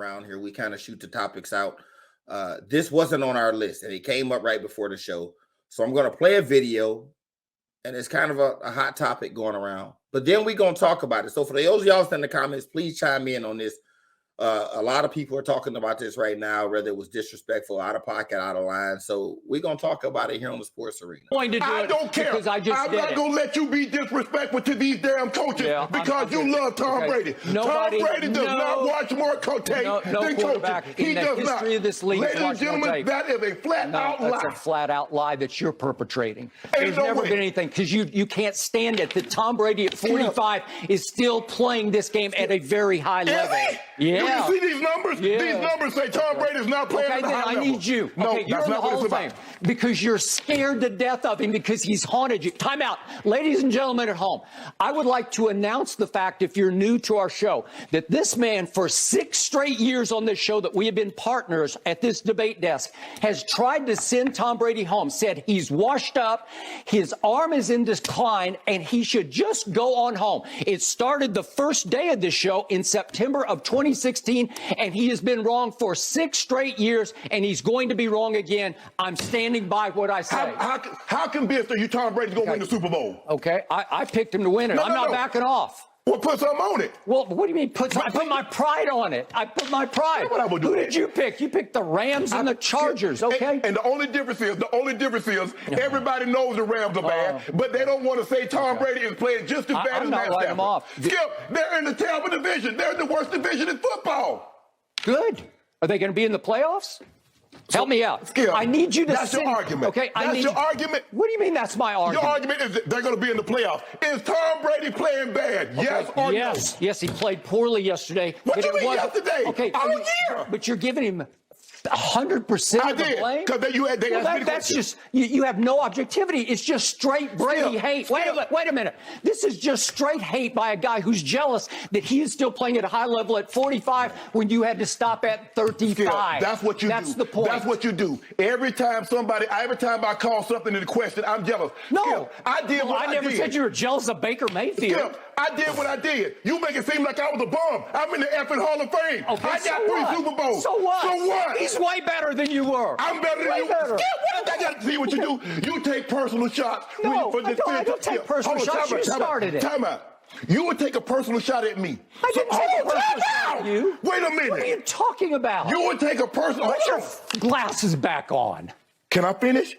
around here. We kind of shoot the topics out. This wasn't on our list, and it came up right before the show. So I'm going to play a video, and it's kind of a hot topic going around. But then we're going to talk about it. So for those of y'all in the comments, please chime in on this. A lot of people are talking about this right now, whether it was disrespectful, out of pocket, out of line. So we're going to talk about it here on the Sports Arena. I don't care. I'm not going to let you be disrespectful to these damn coaches because you love Tom Brady. Tom Brady does not watch more tape than coaches. He does not. Of this league, ladies and gentlemen, that is a flat-out lie. That's a flat-out lie that you're perpetrating. There's never been anything because you can't stand it that Tom Brady at 45 is still playing this game at a very high level. Yeah. You see these numbers? Yeah. These numbers say Tom Brady is not playing at a high level. I need you. No, you're in the Hall of Fame because you're scared to death of him because he's haunted you. Time out. Ladies and gentlemen at home, I would like to announce the fact, if you're new to our show, that this man for 6 straight years on this show that we have been partners at this debate desk has tried to send Tom Brady home, said he's washed up, his arm is in decline, and he should just go on home. It started the first day of this show in September of 2016, and he has been wrong for 6 straight years, and he's going to be wrong again. I'm standing by what I say. How convinced are you Tom Brady's going to win the Super Bowl? Okay, I picked him to win it. I'm not backing off. Well, put something on it. Well, what do you mean put something? I put my pride on it. I put my pride. Who did you pick? You picked the Rams and the Chargers, okay? And the only difference is, everybody knows the Rams are bad, but they don't want to say Tom Brady is playing just as bad as Matt Stafford. Them off. Skip, they're in the Tampa division. They're in the worst division in football. Good. Are they going to be in the playoffs? Help me out. Skip, I need you to That's your argument. Okay, that's your argument. What do you mean that's my argument? Your argument is that they're going to be in the playoffs. Is Tom Brady playing bad? Okay. Yes or no? Yes, he played poorly yesterday. What do you mean yesterday? Okay, all year. But you're giving him 100% of the blame? Because that's just, you have no objectivity. It's just straight Brady hate. Wait a minute. This is just straight hate by a guy who's jealous that he is still playing at a high level at 45 when you had to stop at 35. That's what you do. That's the point. That's what you do. Every time I call something into question, I'm jealous. No. I did what I did. I never said you were jealous of Baker Mayfield. I did what I did. You make it seem like I was a bum. I'm in the effing Hall of Fame. Okay, I got 3 Super Bowls. So what? So what? He's way better than you were. I'm better than you. Better. I got to see what you do. You take personal shots. No, I don't take personal shots. You started it. Time out. You would take a personal shot at me. I didn't take a personal shot at you. Wait a minute. What are you talking about? You would take a personal shot. Put your glasses back on. Can I finish?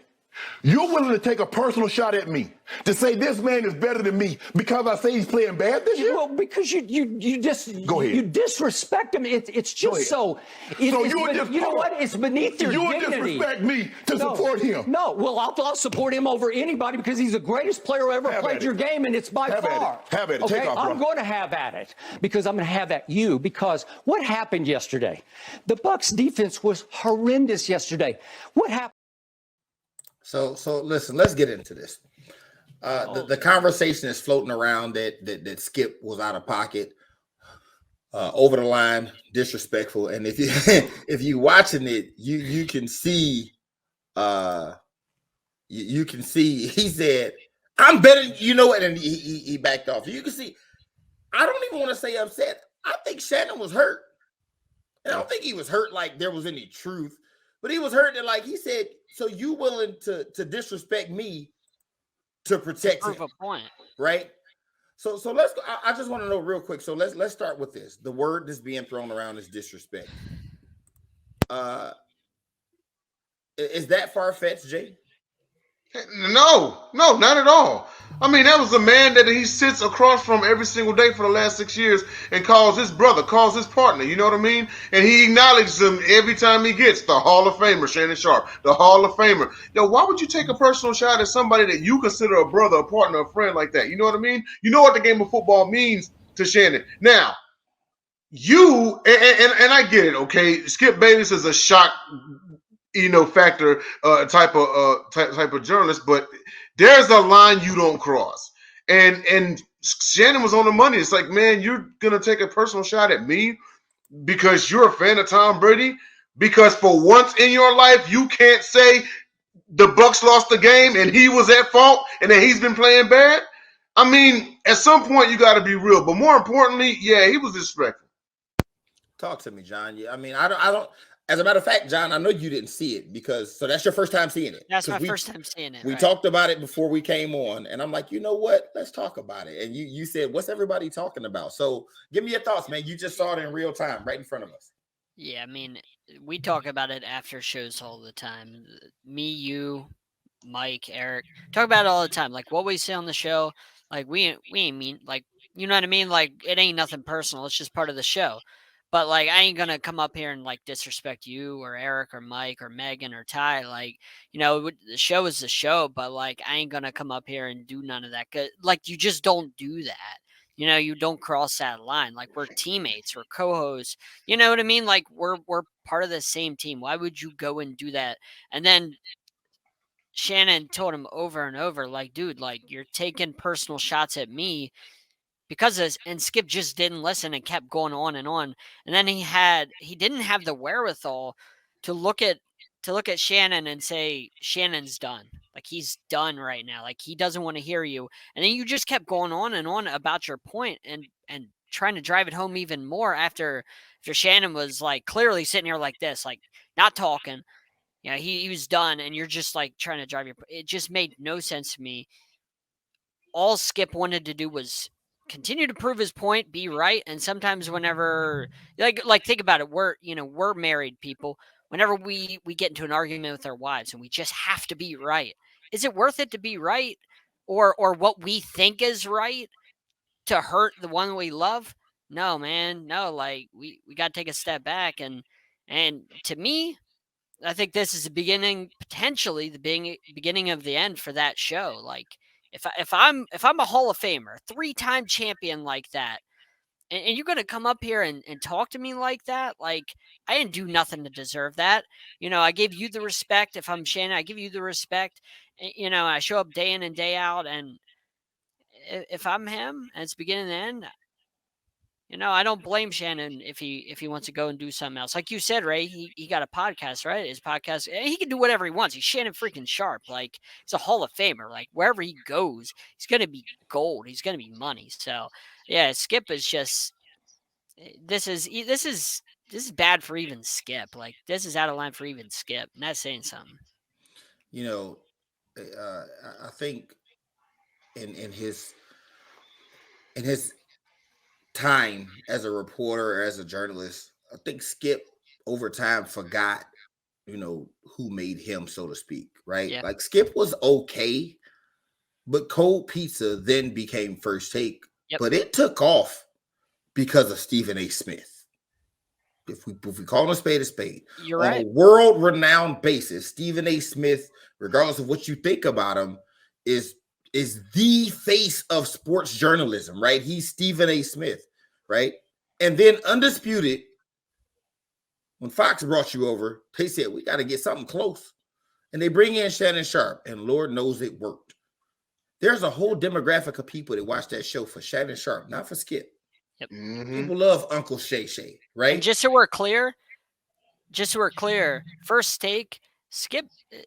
You're willing to take a personal shot at me to say this man is better than me because I say he's playing bad this year? Well, because you just Go ahead. You disrespect him. It's just so. You know what? It's beneath your dignity. You would disrespect me to support him. No, well, I'll support him over anybody because he's the greatest player who ever played your game, and it's by far. Have at it. Okay, Take off, bro. I'm going to have at it because I'm going to have at you because what happened yesterday? The Bucs defense was horrendous yesterday. What happened? So listen, let's get into this. The conversation is floating around that Skip was out of pocket, over the line, disrespectful. And if you if you watching it, you can see you can see he said, "I'm better." You know what? And he backed off. You can see. I don't even want to say upset. I think Shannon was hurt, and I don't think he was hurt like there was any truth. But he was hurt that, like he said, so you willing to disrespect me to protect him, a point, right? So let's go. I just want to know real quick. So let's start with this. The word that's being thrown around is disrespect. Is that far-fetched, Jay? No, not at all. I mean, that was a man that he sits across from every single day for the last 6 years and calls his brother, calls his partner, you know what I mean? And he acknowledges him every time he gets the Hall of Famer, Shannon Sharpe, the Hall of Famer. Yo, why would you take a personal shot at somebody that you consider a brother, a partner, a friend like that? You know what I mean? You know what the game of football means to Shannon. Now, you, and I get it, okay? Skip Bayless is a shock factor type of journalist, but there's a line you don't cross. And Shannon was on the money. It's like, man, you're gonna take a personal shot at me because you're a fan of Tom Brady? Because for once in your life, you can't say the Bucs lost the game and he was at fault and that he's been playing bad? I mean, at some point you got to be real. But more importantly, yeah, he was disrespectful. Talk to me, John. Yeah, I mean, I don't. As a matter of fact, John, I know you didn't see it because so that's your first time seeing it. That's my first time seeing it. We talked about it before we came on, and I'm like, you know what? Let's talk about it. And you said, what's everybody talking about? So give me your thoughts, man. You just saw it in real time, right in front of us. Yeah, I mean, we talk about it after shows all the time. Me, you, Mike, Eric, talk about it all the time. Like what we say on the show, like we ain't mean, like, you know what I mean? Like it ain't nothing personal. It's just part of the show. But like I ain't gonna come up here and like disrespect you or Eric or Mike or Megan or Ty. Like, you know, the show is the show, but like I ain't gonna come up here and do none of that. Like you just don't do that. You know, you don't cross that line. Like we're teammates, we're co-hosts. You know what I mean? Like we're part of the same team. Why would you go and do that? And then Shannon told him over and over, like, dude, like you're taking personal shots at me because of this. And Skip just didn't listen and kept going on and on. And then he didn't have the wherewithal to look at Shannon and say, Shannon's done. Like he's done right now. Like he doesn't want to hear you. And then you just kept going on and on about your point and trying to drive it home even more after Shannon was like clearly sitting here like this, like not talking. Yeah, he was done, and you're just like trying to drive your. It just made no sense to me. All Skip wanted to do was continue to prove his point, be right, and sometimes whenever, like think about it, we're married people. Whenever we get into an argument with our wives and we just have to be right, is it worth it to be right, or what we think is right to hurt the one we love? No, man, no. Like we got to take a step back, and to me, I think this is potentially the beginning of the end for that show. Like, if I'm a Hall of Famer, 3-time champion like that, and you're gonna come up here and talk to me like that, like I didn't do nothing to deserve that. You know, I gave you the respect. If I'm Shannon, I give you the respect. You know, I show up day in and day out, and if I'm him, and it's beginning and end. You know, I don't blame Shannon if he wants to go and do something else. Like you said, Ray, he got a podcast, right? His podcast, he can do whatever he wants. He's Shannon freaking Sharpe. Like he's a Hall of Famer. Like wherever he goes, he's gonna be gold. He's gonna be money. So yeah, Skip is just this is bad for even Skip. Like this is out of line for even Skip. And that's saying something. You know, I think in his time as a reporter or as a journalist, I think Skip over time forgot, you know, who made him, so to speak, right? Yeah. Like Skip was okay, but Cold Pizza then became First Take. Yep. But it took off because of Stephen A. Smith. If we call him a spade, you're right. On a world-renowned basis, Stephen A. Smith, regardless of what you think about him, is the face of sports journalism, right? He's Stephen A. Smith, right? And then Undisputed, when Fox brought you over, they said, we got to get something close. And they bring in Shannon Sharpe, and Lord knows it worked. There's a whole demographic of people that watch that show for Shannon Sharpe, not for Skip. Yep. Mm-hmm. People love Uncle Shay Shay, right? And just so we're clear, First Take, Skip,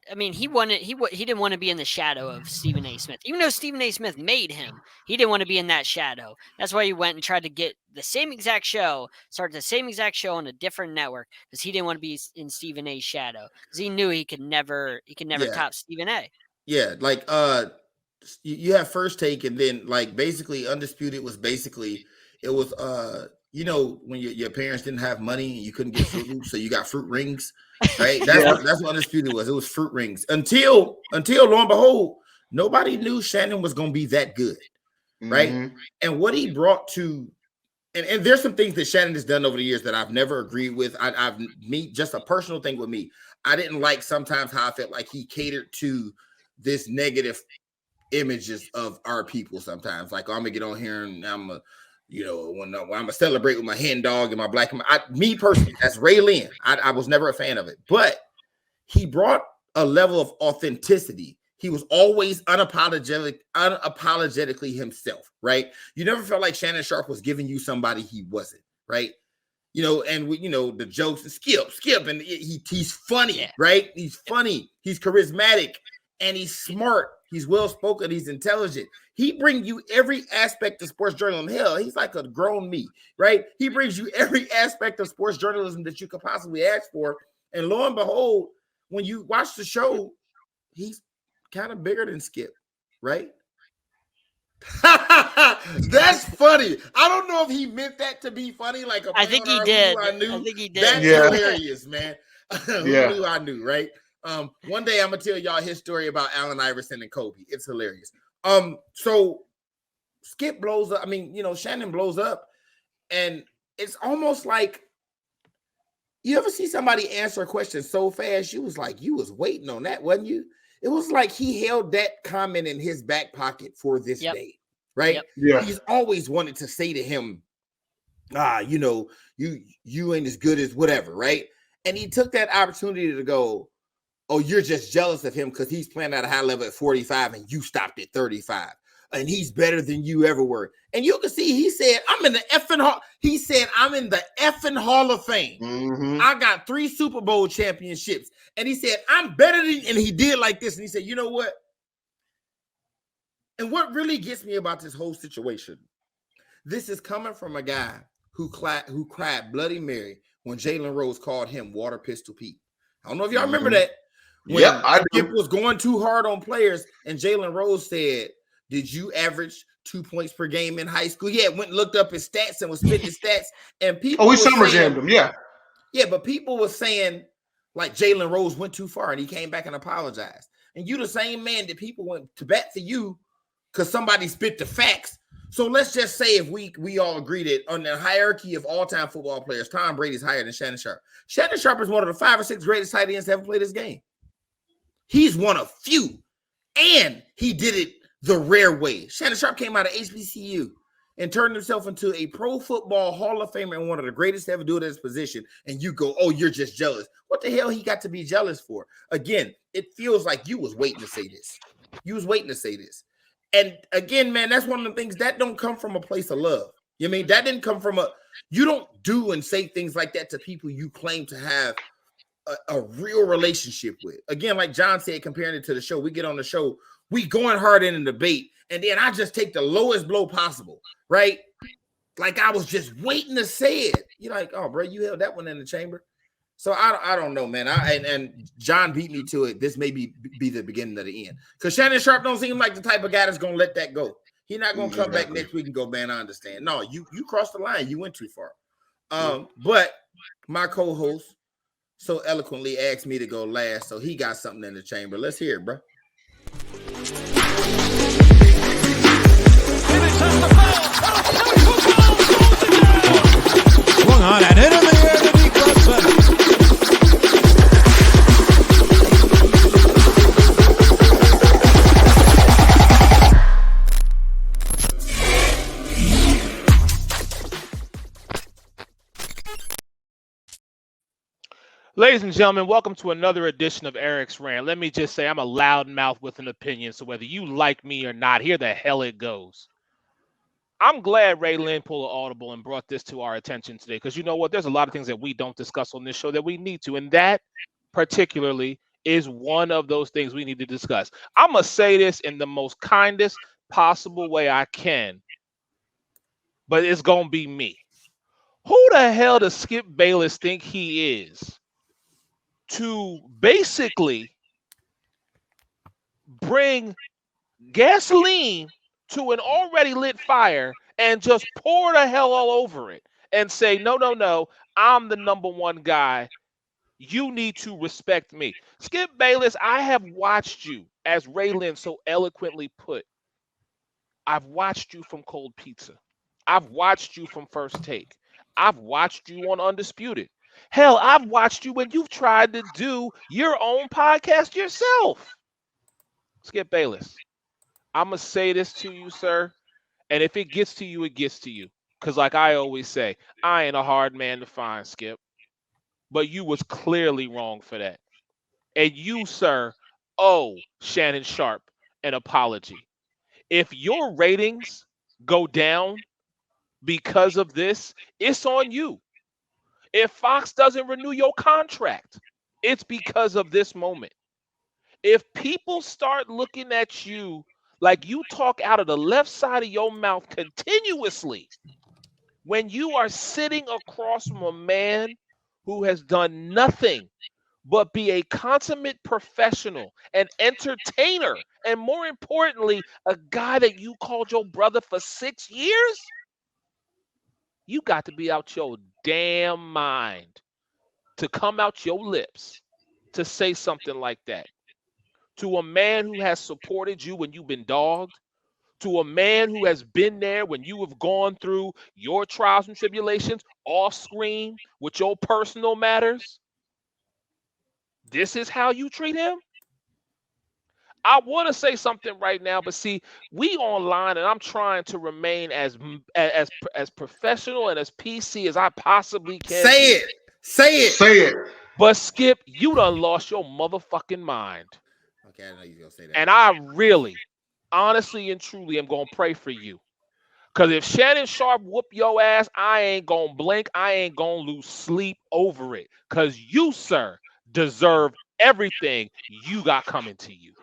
I mean, he didn't want to be in the shadow of Stephen A. Smith. Even though Stephen A. Smith made him, he didn't want to be in that shadow. That's why he went and tried to get the same exact show, start the same exact show on a different network, because he didn't want to be in Stephen A.'s shadow, because he knew he could never top Stephen A. Yeah, like you have First Take, and then like basically Undisputed was basically it was you know, when your parents didn't have money and you couldn't get Fruit Loops, so you got fruit rings, right? That's what Undisputed was. It was fruit rings until lo and behold, nobody knew Shannon was going to be that good, right? Mm-hmm. And what he brought to, and there's some things that Shannon has done over the years that I've never agreed with. Just a personal thing with me. I didn't like sometimes how I felt like he catered to this negative images of our people sometimes. Like, oh, I'm gonna get on here and I'm a, you know, when I'm gonna celebrate with my hen dog and my black. Me personally, that's Ray Lynn. I was never a fan of it, but he brought a level of authenticity. He was always unapologetically himself, right? You never felt like Shannon Sharpe was giving you somebody he wasn't, right? You know, and you know, the jokes and Skip, and he's funny, right? He's funny, he's charismatic, and he's smart, He's well-spoken. He's intelligent. He brings you every aspect of sports journalism. Hell, he's like a grown me, right? He brings you every aspect of sports journalism that you could possibly ask for. And lo and behold, when you watch the show, he's kind of bigger than Skip, right? That's funny. I don't know if he meant that to be funny. Like I think he did. I think he did. That's hilarious, man. Who knew I knew, right? One day I'm gonna tell y'all his story about Allen Iverson and Kobe. It's hilarious. So Skip blows up. I mean, Shannon blows up, and it's almost like you ever see somebody answer a question so fast, you was like, you was waiting on that, wasn't you? It was like he held that comment in his back pocket for this day, right? Yep. Yeah. He's always wanted to say to him, you ain't as good as whatever, right? And he took that opportunity to go, oh, you're just jealous of him because he's playing at a high level at 45 and you stopped at 35. And he's better than you ever were. And you can see he said, I'm in the effing Hall of Fame. Mm-hmm. I got 3 Super Bowl championships. And he said, I'm better than, and he did like this. And he said, you know what? And what really gets me about this whole situation, this is coming from a guy who cried Bloody Mary when Jalen Rose called him Water Pistol Pete. I don't know if y'all remember that. When Skip was going too hard on players, and Jalen Rose said, did you average 2 points per game in high school? Yeah, went and looked up his stats and was spitting his stats. And people we summer jammed him, yeah. Yeah, but people were saying, like, Jalen Rose went too far, and he came back and apologized. And you the same man that people went to bat for you because somebody spit the facts. So let's just say if we all agree that on the hierarchy of all-time football players, Tom Brady's higher than Shannon Sharpe. Shannon Sharpe is one of the 5 or 6 greatest tight ends to ever play this game. He's one of few, and he did it the rare way. Shannon Sharpe came out of HBCU and turned himself into a pro football Hall of Famer and one of the greatest to ever do it at his position. And you go, oh, you're just jealous. What the hell he got to be jealous for? Again, it feels like you was waiting to say this. You was waiting to say this. And again, man, that's one of the things that don't come from a place of love. You mean that didn't come from you don't do and say things like that to people you claim to have a real relationship with. Again, like John said, comparing it to the show, we get on the show, we going hard in a debate, and then I just take the lowest blow possible, right? Like I was just waiting to say it. You're like, oh, bro, you held that one in the chamber. So I don't know, man. And John beat me to it. This may be the beginning of the end. Because Shannon Sharpe don't seem like the type of guy that's going to let that go. He's not going to come back next week and go, man, I understand. No, you crossed the line. You went too far. But my co-host so eloquently asked me to go last, so he got something in the chamber. Let's hear it, bro. Swung on and hit in the air to deep left center. Ladies and gentlemen, welcome to another edition of Eric's Rant. Let me just say I'm a loud mouth with an opinion, so whether you like me or not, here the hell it goes. I'm glad Ray Lynn pulled an audible and brought this to our attention today, because you know what? There's a lot of things that we don't discuss on this show that we need to, and that particularly is one of those things we need to discuss. I'm going to say this in the most kindest possible way I can, but it's going to be me. Who the hell does Skip Bayless think he is to basically bring gasoline to an already lit fire and just pour the hell all over it and say, no, I'm the number one guy. You need to respect me. Skip Bayless, I have watched you, as Ray Lynn so eloquently put. I've watched you from Cold Pizza. I've watched you from First Take. I've watched you on Undisputed. Hell, I've watched you when you've tried to do your own podcast yourself. Skip Bayless, I'm going to say this to you, sir, and if it gets to you, it gets to you. Because like I always say, I ain't a hard man to find, Skip. But you was clearly wrong for that. And you, sir, owe Shannon Sharpe an apology. If your ratings go down because of this, it's on you. If Fox doesn't renew your contract, it's because of this moment. If people start looking at you like you talk out of the left side of your mouth continuously when you are sitting across from a man who has done nothing but be a consummate professional, an entertainer, and more importantly, a guy that you called your brother for 6 years, you got to be out your damn mind to come out your lips to say something like that to a man who has supported you when you've been dogged, to a man who has been there when you have gone through your trials and tribulations off screen with your personal matters. This is how you treat him? I want to say something right now, but see, we online, and I'm trying to remain as professional and as PC as I possibly can. Say it. Say it. Say it. But Skip, you done lost your motherfucking mind. Okay, I know you're gonna say that. And I really, honestly and truly, am gonna pray for you. Cause if Shannon Sharpe whoop your ass, I ain't gonna blink. I ain't gonna lose sleep over it. Cause you, sir, deserve everything you got coming to you.